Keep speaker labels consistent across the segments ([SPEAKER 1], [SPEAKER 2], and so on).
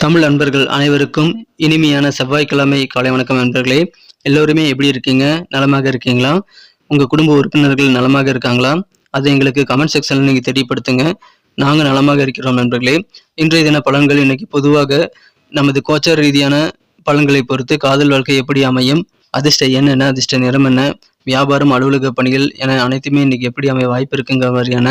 [SPEAKER 1] தமிழ் நண்பர்கள் அனைவருக்கும் இனிமையான செவ்வாய்க்கிழமை காலை வணக்கம் நண்பர்களே. எல்லோருமே எப்படி இருக்கீங்க? நலமாக இருக்கீங்களா? உங்க குடும்ப உறுப்பினர்கள் நலமாக இருக்காங்களா? அதை எங்களுக்கு கமெண்ட் செக்ஷன்ல நீங்க தெரியப்படுத்துங்க. நாங்க நலமாக இருக்கிறோம் நண்பர்களே. இன்றைய தின பலன்கள் இன்னைக்கு பொதுவாக நமது கோச்சார ரீதியான பலன்களை பொறுத்து காதல் வாழ்க்கை எப்படி அமையும், அதிர்ஷ்ட எண் என்ன, அதிர்ஷ்ட நிறம் என்ன, வியாபாரம், அலுவலக பணிகள் என அனைத்துமே இன்னைக்கு எப்படி அமைய வாய்ப்பு இருக்குங்கிற மாதிரியான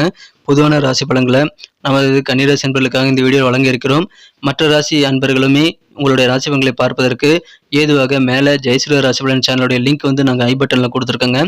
[SPEAKER 1] பொதுவான ராசி பலன்களை நமது கன்னிராசி அன்பர்களுக்காக இந்த வீடியோ வழங்க இருக்கிறோம். மற்ற ராசி அன்பர்களுமே உங்களுடைய ராசி பலன்களை பார்ப்பதற்கு ஏதுவாக மேலே ஜெயஸ்ரீ ராசி பலன் சேனலுடைய லிங்க் வந்து நாங்கள் ஐ பட்டனில் கொடுத்துருக்கோங்க.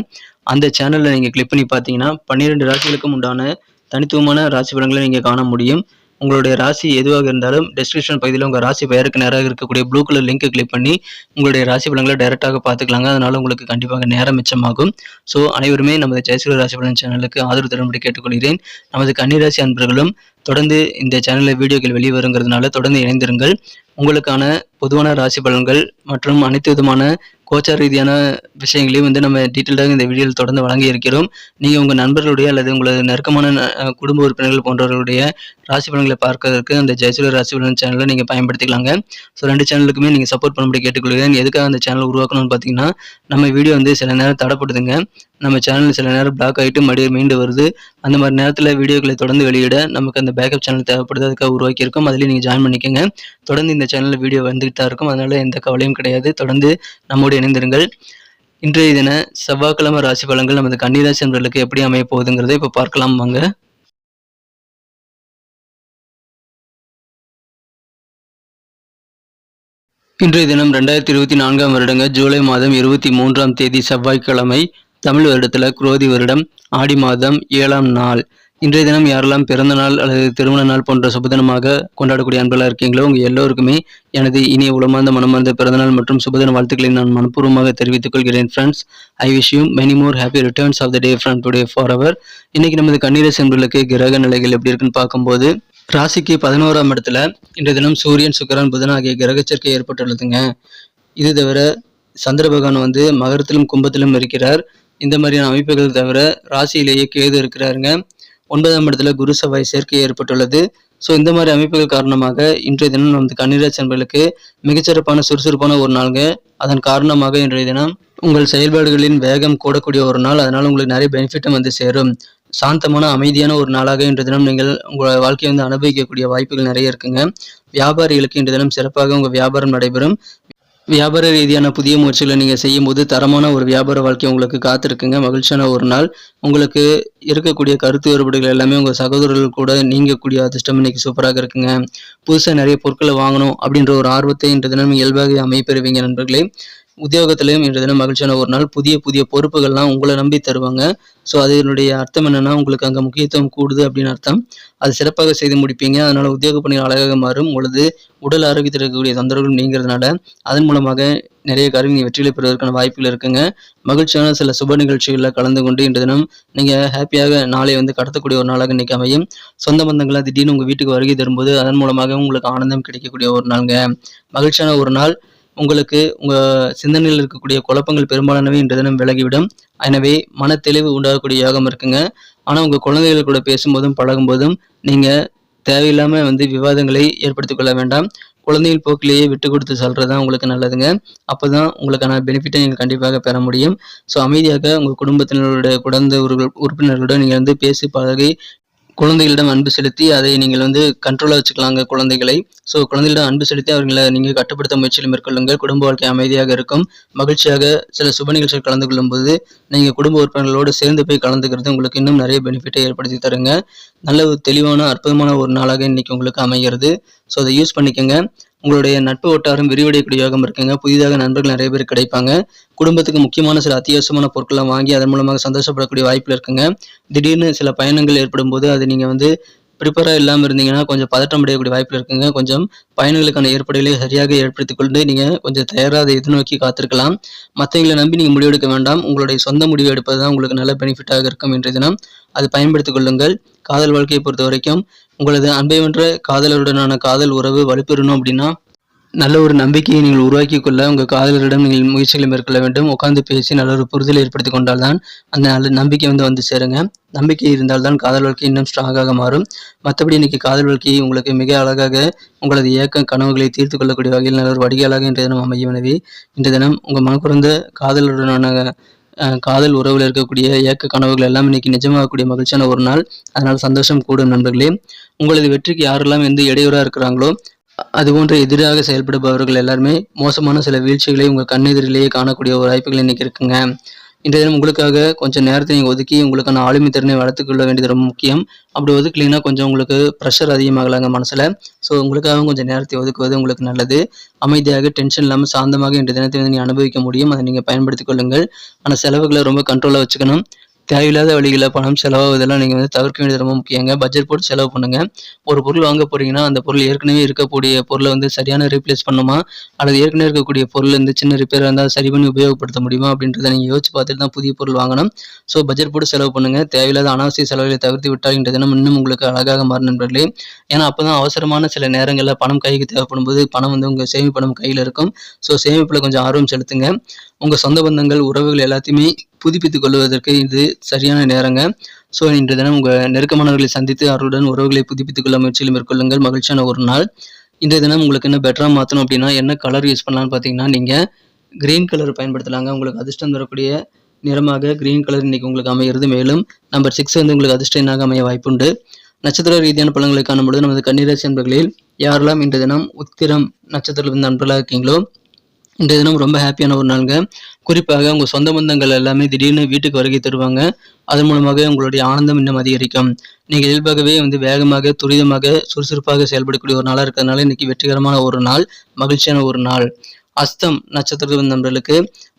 [SPEAKER 1] அந்த சேனலில் நீங்கள் கிளிக் பண்ணி பார்த்தீங்கன்னா 12 ராசிகளுக்கும் உண்டான தனித்துவமான ராசி பலன்களை நீங்கள் காண முடியும். உங்களுடைய ராசி எதுவாக இருந்தாலும் டெஸ்கிரிப்ஷன் பகுதியில் உங்கள் ராசி பெயருக்கு நேராக இருக்கக்கூடிய ப்ளூ கலர் லிங்கை கிளிக் பண்ணி உங்களுடைய ராசி பலன்களை டைரெக்டாக பார்த்துக்கலாங்க. அதனால உங்களுக்கு கண்டிப்பாக நேரம் மிச்சமாகும். ஸோ அனைவருமே நமது ஜெயஸ்ரீ ராசி பலன் சேனலுக்கு ஆதரவு தரும்படி கேட்டுக்கொள்கிறேன். நமது கன்னிராசி அன்பர்களும் தொடர்ந்து இந்த சேனலில் வீடியோக்கள் வெளிவருங்கிறதுனால தொடர்ந்து இணைந்திருங்கள். உங்களுக்கான பொதுவான ராசி பலன்கள் மற்றும் அனைத்து விதமான கோச்சார ரீதியான விஷயங்களையும் வந்து நம்ம டீட்டெயில்டாக இந்த வீடியோவில் தொடர்ந்து வழங்கி இருக்கிறோம். நீங்கள் உங்கள் நண்பர்களுடைய அல்லது உங்களது நெருக்கமான குடும்ப உறுப்பினர்கள் போன்றவர்களுடைய ராசி பலன்களை பார்க்கறதுக்கு அந்த ஜெயஸ்ரீ ராசி பலன் சேனலை நீங்கள் பயன்படுத்திக்கலாங்க. ஸோ 2 சேனலுக்குமே நீங்கள் சப்போர்ட் பண்ணும்படி கேட்டுக்கொள்கிறேன். எதுக்காக அந்த சேனல் உருவாக்கணும்னு பார்த்தீங்கன்னா, நம்ம வீடியோ வந்து சில நேரம் தடைப்படுதுங்க. நம்ம சேனல் சில நேரம் பிளாக் ஆகிட்டு மறுபடியும் மீண்டு வருது. அந்த மாதிரி நேரத்தில் வீடியோக்களை தொடர்ந்து வெளியிட நமக்கு அந்த பேக்கப் சேனல் தேவைப்படுது. அதுக்காக உருவாக்கியிருக்கோம். அதுலேயும் நீங்கள் ஜாயின் பண்ணிக்கோங்க. தொடர்ந்து இந்த சேனலில் வீடியோ வந்துகிட்டு தான் இருக்கும். அதனால எந்த கவலையும் கிடையாது. தொடர்ந்து நம்மோடு இணைந்திருங்கள். இன்றைய தின செவ்வாய்க்கிழமை ராசி பலன்கள் நமது கன்னிராசி அன்பர்களுக்கு எப்படி அமைய போகுதுங்கிறதை இப்போ பார்க்கலாம் வாங்க. இன்றைய தினம் 2024ஆம் வருடங்க ஜூலை மாதம் 23ஆம் தேதி செவ்வாய்க்கிழமை, தமிழ் வருடத்தில் குரோதி வருடம் ஆடி மாதம் 7ஆம் நாள். இன்றைய தினம் யாரெல்லாம் பிறந்த நாள் அல்லது திருமண நாள் போன்ற சுபதினமாக கொண்டாடக்கூடிய அன்பர்களாக இருக்கீங்களோ உங்கள் எல்லோருக்குமே எனது இனிய உளமார்ந்த மனமார்ந்த பிறந்தநாள் மற்றும் சுபதின வாழ்த்துக்களை நான் மனப்பூர்வமாக தெரிவித்துக் கொள்கிறேன். Friends, I wish you many more happy returns of the day from today forever. இன்னைக்கு நமது கன்னிராசி அன்பர்களுக்கு கிரக நிலைகள் எப்படி இருக்குன்னு பார்க்கும்போது, ராசிக்கு 11ஆம் இடத்துல இன்றைய தினம் சூரியன், சுக்கிரன், புதன் ஆகிய கிரக சேர்க்கை ஏற்பட்டுள்ளதுங்க. இது தவிர சந்திர பகவான் வந்து மகரத்திலும் கும்பத்திலும் இருக்கிறார். இந்த மாதிரியான அமைப்புகள் தவிர ராசியிலேயே கேது இருக்கிறாருங்க. 9ஆம் இடத்துல குரு செவ்வாய் சேர்க்கை ஏற்பட்டுள்ளது. ஸோ இந்த மாதிரி அமைப்புகள் காரணமாக இன்றைய தினம் நமது கன்னிராசி அன்பர்களுக்கு மிகச்சிறப்பான சுறுசுறுப்பான ஒரு நாளுங்க. அதன் காரணமாக இன்றைய தினம் உங்கள் செயல்பாடுகளின் வேகம் கூடக்கூடிய ஒரு நாள். அதனால உங்களுக்கு நிறைய பெனிஃபிட்டும் வந்து சேரும். சாந்தமான அமைதியான ஒரு நாளாக இன்றைய தினம் நீங்கள் உங்கள் வாழ்க்கையை வந்து அனுபவிக்கக்கூடிய வாய்ப்புகள் நிறைய இருக்குங்க. வியாபாரிகளுக்கு இன்றைய தினம் சிறப்பாக உங்கள் வியாபாரம் நடைபெறும். வியாபார ரீதியான புதிய முயற்சிகளை நீங்கள் செய்யும்போது தரமான ஒரு வியாபார வாழ்க்கை உங்களுக்கு காத்திருக்குங்க. மகிழ்ச்சியான ஒரு நாள். உங்களுக்கு இருக்கக்கூடிய கருத்து வேறுபாடுகள் எல்லாமே உங்கள் சகோதரர்கள் கூட நீங்கக்கூடிய அதிர்ஷ்டம் இன்னைக்கு சூப்பராக இருக்குங்க. புதுசாக நிறைய பொருட்களை வாங்கணும் அப்படின்ற ஒரு ஆர்வத்தை இன்றைய தினம் இயல்பாக அமைப்பெறுவீங்க நண்பர்களே. உத்தியோகத்திலையும் இன்றைய தினம் மகிழ்ச்சியான ஒரு நாள். புதிய புதிய பொறுப்புகள்லாம் உங்களை நம்பி தருவாங்க. ஸோ அதனுடைய அர்த்தம் என்னன்னா, உங்களுக்கு அங்கே முக்கியத்துவம் கூடுது அப்படின்னு அர்த்தம். அது சிறப்பாக செய்து முடிப்பீங்க. அதனால உத்தியோக பணிகள் அழகாக மாறும். உங்களது உடல் ஆரோக்கியத்தில் இருக்கக்கூடிய தொந்தரவுகள் நீங்கிறதுனால அதன் மூலமாக நிறைய காரியங்கள் வெற்றிகளை பெறுவதற்கான வாய்ப்புகள் இருக்குங்க. மகிழ்ச்சியான சில சுப நிகழ்ச்சிகளில் கலந்து கொண்டு இன்றைய தினம் நீங்கள் ஹாப்பியாக நாளை வந்து கடத்தக்கூடிய ஒரு நாளாக இன்னைக்கு அமையும். சொந்த பந்தங்களாக திடீர்னு உங்கள் வீட்டுக்கு வருகை தரும்போது அதன் மூலமாக உங்களுக்கு ஆனந்தம் கிடைக்கக்கூடிய ஒரு நாளுங்க. மகிழ்ச்சியான ஒரு நாள். உங்களுக்கு உங்கள் சிந்தனையில் இருக்கக்கூடிய குழப்பங்கள் பெரும்பாலானவை இன்றைய தினம் விலகிவிடும். எனவே மன தெளிவு உண்டாகக்கூடிய யோகம் இருக்குங்க. ஆனால் உங்கள் குழந்தைகள் கூட பேசும்போதும் பழகும்போதும் நீங்கள் தேவையில்லாமல் வந்து விவாதங்களை ஏற்படுத்திக் கொள்ள வேண்டாம். குழந்தைகள் போக்கிலேயே விட்டு கொடுத்து சொல்கிறது தான் உங்களுக்கு நல்லதுங்க. அப்போ தான் உங்களுக்கான பெனிஃபிட்டை நீங்கள் கண்டிப்பாக பெற முடியும். ஸோ அமைதியாக உங்கள் குடும்பத்தினருடைய குழந்தை உறுப்பினர்களுடன் நீங்கள் வந்து பேசி பழகி குழந்தைகளிடம் அன்பு செலுத்தி அதை நீங்கள் வந்து கண்ட்ரோலாக வச்சுக்கலாங்க குழந்தைகளை. ஸோ குழந்தைகளிடம் அன்பு செலுத்தி அவர்களை நீங்கள் கட்டுப்படுத்த முயற்சியில் மேற்கொள்ளுங்கள். குடும்ப வாழ்க்கை அமைதியாக இருக்கும். மகிழ்ச்சியாக சில சுப நிகழ்ச்சிகள் கலந்து கொள்ளும்போது நீங்கள் குடும்ப உறுப்பினர்களோடு சேர்ந்து போய் கலந்துக்கிறது உங்களுக்கு இன்னும் நிறைய பெனிஃபிட்டை ஏற்படுத்தி தருங்க. நல்ல ஒரு தெளிவான அற்புதமான ஒரு நாளாக இன்னைக்கு உங்களுக்கு அமைகிறது. ஸோ அதை யூஸ் பண்ணிக்கோங்க. உங்களுடைய நட்பு வட்டாரம் விரிவடையக்கூடிய யோகம் இருக்குங்க. புதிதாக நண்பர்கள் நிறைய பேர் கிடைப்பாங்க. குடும்பத்துக்கு முக்கியமான சில அத்தியாவசியமான பொருட்களை வாங்கி அதன் மூலமாக சந்தோஷப்படக்கூடிய வாய்ப்புகள் இருக்குங்க. திடீர்னு சில பயணங்கள் ஏற்படும் போது அது நீங்கள் வந்து ப்ரிப்பேராக இல்லாமல் இருந்தீங்கன்னா கொஞ்சம் பதட்டம் அடையக்கூடிய வாய்ப்புகள் இருக்குங்க. கொஞ்சம் பயணங்களுக்கான ஏற்பாடுகளை சரியாக ஏற்படுத்திக் கொண்டு நீங்கள் கொஞ்சம் தயாராக அதை எதிர்நோக்கி காத்திருக்கலாம். மற்றவங்களை நம்பி நீங்கள் முடிவெடுக்க வேண்டாம். உங்களுடைய சொந்த முடிவு எடுப்பது தான் உங்களுக்கு நல்ல பெனிஃபிட்டாக இருக்கும். இன்றைய தினம் அதை பயன்படுத்திக் கொள்ளுங்கள். காதல் வாழ்க்கையை பொறுத்த வரைக்கும் உங்களது அன்பை வென்ற காதலருடனான காதல் உறவு வலுப்பெறணும் அப்படின்னா நல்ல ஒரு நம்பிக்கையை நீங்கள் உருவாக்கிக் கொள்ள உங்கள் காதலரிடம் நீங்கள் முயற்சிகளை மேற்கொள்ள வேண்டும். உட்கார்ந்து பேசி நல்ல ஒரு புரிதலை ஏற்படுத்திக் கொண்டால் தான் அந்த நல்ல நம்பிக்கை வந்து சேருங்க. நம்பிக்கை இருந்தால் தான் காதல் வாழ்க்கை இன்னும் ஸ்ட்ராங்காக மாறும். மற்றபடி இன்னைக்கு காதல் வாழ்க்கை உங்களுக்கு மிக அழகாக உங்களது ஏக்க கனவுகளை தீர்த்து கொள்ளக்கூடிய வகையில் நல்ல ஒரு வடிகாலாக இன்றைய தினம் அமையும். எனவே இன்றைய தினம் உங்கள் மனக்குறந்த காதலுடனான காதல் உறவில் இருக்கக்கூடிய ஏக்க கனவுகள் எல்லாம் இன்னைக்கு நிஜமாகக்கூடிய மகிழ்ச்சியான ஒரு நாள். அதனால் சந்தோஷம் கூடும் நண்பர்களே. உங்களது வெற்றிக்கு யாரெல்லாம் எந்த இடையூறாக இருக்கிறாங்களோ அதுபோன்ற எதிராக செயல்படுபவர்கள் எல்லாருமே மோசமான சில வீழ்ச்சிகளை உங்கள் கண்ணெதிரிலேயே காணக்கூடிய ஒரு வாய்ப்புகள் இன்னைக்கு இருக்குங்க. இன்றைய தினம் உங்களுக்காக கொஞ்சம் நேரத்தை நீங்கள் ஒதுக்கி உங்களுக்கான ஆளுமை திறனை வளர்த்துக்கொள்ள வேண்டியது ரொம்ப முக்கியம். அப்படி ஒதுக்கலைன்னா கொஞ்சம் உங்களுக்கு ப்ரெஷர் அதிகமாகலாங்க மனசில். ஸோ உங்களுக்காக கொஞ்சம் நேரத்தை ஒதுக்குவது உங்களுக்கு நல்லது. அமைதியாக டென்ஷன் இல்லாமல் சாந்தமாக இன்றைய தினத்தை வந்து நீங்கள் அனுபவிக்க முடியும். அதை நீங்கள் பயன்படுத்திக் கொள்ளுங்கள். ஆனால் செலவுகளை ரொம்ப கண்ட்ரோலாக வச்சுக்கணும். தேவையில்லாத வழிகளில் பணம் செலவாகுதெல்லாம் நீங்கள் வந்து தவிர்க்க வேண்டியது ரொம்ப முக்கியங்க. பட்ஜெட் போட்டு செலவு பண்ணுங்க. ஒரு பொருள் வாங்க போறீங்கன்னா அந்த பொருள் ஏற்கனவே இருக்கக்கூடிய பொருளை வந்து சரியான ரீப்ளேஸ் பண்ணுமா, அல்லது ஏற்கனவே இருக்கக்கூடிய பொருள் வந்து சின்ன ரிப்பேராக இருந்தால் சரி பண்ணி உபயோகப்படுத்த முடியுமா அப்படின்றத நீங்கள் யோசிச்சு பார்த்துட்டு தான் புதிய பொருள் வாங்கணும். ஸோ பட்ஜெட் போட்டு செலவு பண்ணுங்க. தேவையில்லாத அனாவசிய செலவுகளை தவிர்த்து விட்டால் இன்றைய தினம் இன்னும் உங்களுக்கு அழகாக மாறும் நண்பர்களே. ஏன்னா அப்போ தான் அவசரமான சில நேரங்களில் பணம் கைக்கு தேவைப்படும் போது பணம் வந்து உங்கள் சேமிப்பு பணம் கையில் இருக்கும். ஸோ சேமிப்பில் கொஞ்சம் ஆர்வம் செலுத்துங்க. உங்கள் சொந்த பந்தங்கள் உறவுகள் எல்லாத்தையுமே புதுப்பித்துக் கொள்வதற்கு இது சரியான நேரங்க. ஸோ இன்றைய தினம் உங்கள் நெருக்கமானவர்களை சந்தித்து அவர்களுடன் உறவுகளை புதுப்பித்துக் கொள்ள முயற்சிகளை மேற்கொள்ளுங்கள். மகிழ்ச்சியான ஒரு நாள். இன்றைய தினம் உங்களுக்கு என்ன பெட்டராக மாற்றணும் அப்படின்னா என்ன கலர் யூஸ் பண்ணலான்னு பார்த்தீங்கன்னா நீங்கள் கிரீன் கலர் பயன்படுத்தலாங்க. உங்களுக்கு அதிர்ஷ்டம் தரக்கூடிய நிறமாக கிரீன் கலர் இன்னைக்கு உங்களுக்கு அமைகிறது. மேலும் நம்பர் 6 வந்து உங்களுக்கு அதிர்ஷ்ட எண்ணாக அமைய வாய்ப்புண்டு. நட்சத்திர ரீதியான பலன்களை காணும்பொழுது நமது கன்னிராசி நண்பர்களில் யாரெல்லாம் இன்றைய தினம் உத்திரம் நட்சத்திரத்தில் நண்பர்களாக இருக்கீங்களோ இன்றைய தினம் ரொம்ப ஹாப்பியான ஒரு நாளுங்க. குறிப்பாக உங்கள் சொந்த பந்தங்கள் எல்லாமே திடீர்னு வீட்டுக்கு வருகை தருவாங்க. அதன் மூலமாக உங்களுடைய ஆனந்தம் இன்னும் அதிகரிக்கும். நீங்கள் இயல்பாகவே வந்து வேகமாக துரிதமாக சுறுசுறுப்பாக செயல்படக்கூடிய ஒரு நாளாக இருக்கிறதுனால இன்னைக்கு வெற்றிகரமான ஒரு நாள், மகிழ்ச்சியான ஒரு நாள். அஸ்தம் நட்சத்திரத்தில் நண்பர்களுக்கு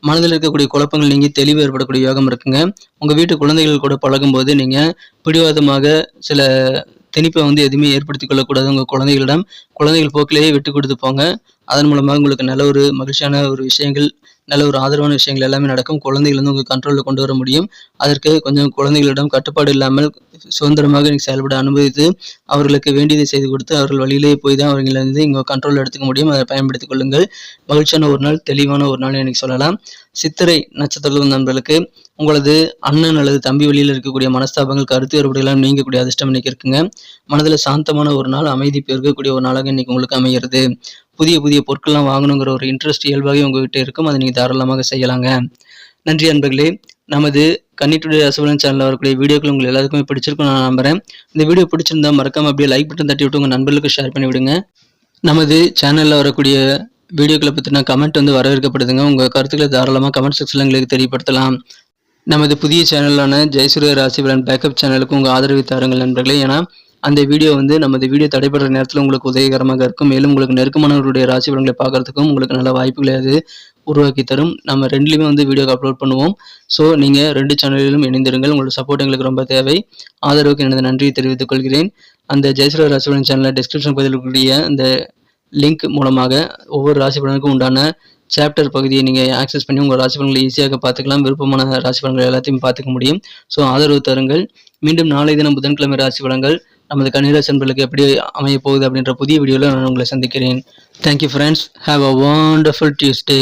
[SPEAKER 1] மனதில் இருக்கக்கூடிய குழப்பங்கள் நீங்கி தெளிவு ஏற்படக்கூடிய யோகம் இருக்குங்க. உங்கள் வீட்டு குழந்தைகள் கூட பழகும்போது நீங்கள் பிடிவாதமாக சில திணிப்பை வந்து எதுவுமே ஏற்படுத்திக் கொள்ளக்கூடாது. உங்கள் குழந்தைகள் போக்கிலேயே விட்டு கொடுத்து போங்க. அதன் மூலமாக உங்களுக்கு நல்ல ஒரு மகிழ்ச்சியான ஒரு விஷயங்கள், நல்ல ஒரு ஆதரவான விஷயங்கள் எல்லாமே நடக்கும். குழந்தைகள் வந்து உங்கள் கண்ட்ரோலில் கொண்டு வர முடியும். அதற்கு கொஞ்சம் குழந்தைகளிடம் கட்டுப்பாடு இல்லாமல் சுதந்திரமாக நீங்கள் செயல்பட அனுமதித்து அவர்களுக்கு வேண்டியதை செய்து கொடுத்து அவர்கள் வழியிலேயே போய் தான் அவர்களை வந்து இங்கே கண்ட்ரோலில் எடுத்துக்க முடியும். அதை பயன்படுத்திக் கொள்ளுங்கள். மகிழ்ச்சியான ஒரு நாள், தெளிவான ஒரு நாள் எனக்கு சொல்லலாம். சித்திரை நட்சத்திர நண்பர்களுக்கு உங்களது அண்ணன் அல்லது தம்பி வழியில் இருக்கக்கூடிய மனஸ்தாபங்கள், கருத்து வேறுபாடுகள் நீங்கக்கூடிய அதிர்ஷ்டம் இன்னைக்கு இருக்குங்க. மனதில் சாந்தமான ஒரு நாள், அமைதி பெருக்கக்கூடிய ஒரு நாளாக இன்னைக்கு உங்களுக்கு அமைகிறது. புதிய புதிய பொருட்கள்லாம் வாங்கணுங்கிற ஒரு இன்ட்ரெஸ்ட் இயல்பாகவே உங்ககிட்ட இருக்கும். அதை நீங்கள் தாராளமாக செய்யலாங்க. நன்றி அன்பர்களே. நமது கன்னி டுடே ராசிபலன் சேனலில் வரக்கூடிய வீடியோக்கள் உங்களுக்கு எல்லாருக்குமே பிடிச்சிருக்கும் நான் நம்புறேன். இந்த வீடியோ பிடிச்சிருந்தா மறக்காம அப்படியே லைக் பட்டன் தட்டி விட்டு உங்கள் நண்பர்களுக்கு ஷேர் பண்ணி விடுங்க. நமது சேனலில் வரக்கூடிய வீடியோக்களை பற்றின கமெண்ட் வந்து வரவேற்கப்படுதுங்க. உங்கள் கருத்துக்களை தாராளமாக கமெண்ட் செக்ஷனில் எங்களுக்கு தெரியப்படுத்தலாம். நமது புதிய சேனலான ஜெயசூரிய ராசிபலன் பேக்கப் சேனலுக்கு உங்கள் ஆதரவு தாருங்கள் நண்பர்களே. ஏன்னா அந்த வீடியோ வந்து நமது வீடியோ தடைபடுற நேரத்தில் உங்களுக்கு உதவிகரமாக இருக்கும். மேலும் உங்களுக்கு நெருக்கமானவர்களுடைய ராசி பலன்களை பார்க்கறதுக்கும் உங்களுக்கு நல்ல வாய்ப்புகளை அது உருவாக்கி தரும். நம்ம ரெண்டுலேயுமே வந்து வீடியோ அப்லோட் பண்ணுவோம். ஸோ நீங்கள் 2 சேனலிலும் இணைந்திருங்கள். உங்களோட சப்போர்ட் எங்களுக்கு ரொம்ப தேவை. ஆதரவுக்கு எனது நன்றியை தெரிவித்துக் கொள்கிறேன். அந்த ஜெயசூரிய ராசிபலன் சேனலில் டிஸ்கிரிப்ஷன் பகுதியில் இருக்கக்கூடிய அந்த லிங்க் மூலமாக ஒவ்வொரு ராசி பலனுக்கும் உண்டான சாப்டர் பகுதியை நீங்கள் ஆக்சஸ் பண்ணி உங்கள் ராசி பலன்களை ஈஸியாக பார்த்துக்கலாம். விருப்பமான ராசி பலன்கள் எல்லாத்தையும் பார்த்துக்க முடியும். ஸோ ஆதரவு தருங்கள். மீண்டும் நாளை தினம் புதன்கிழமை ராசி பலன்கள் நமது கன்னிராசி நண்பர்களுக்கு எப்படி அமைய போகுது அப்படின்ற புதிய வீடியோவில் நான் உங்களை சந்திக்கிறேன். Thank you friends. Have a wonderful Tuesday.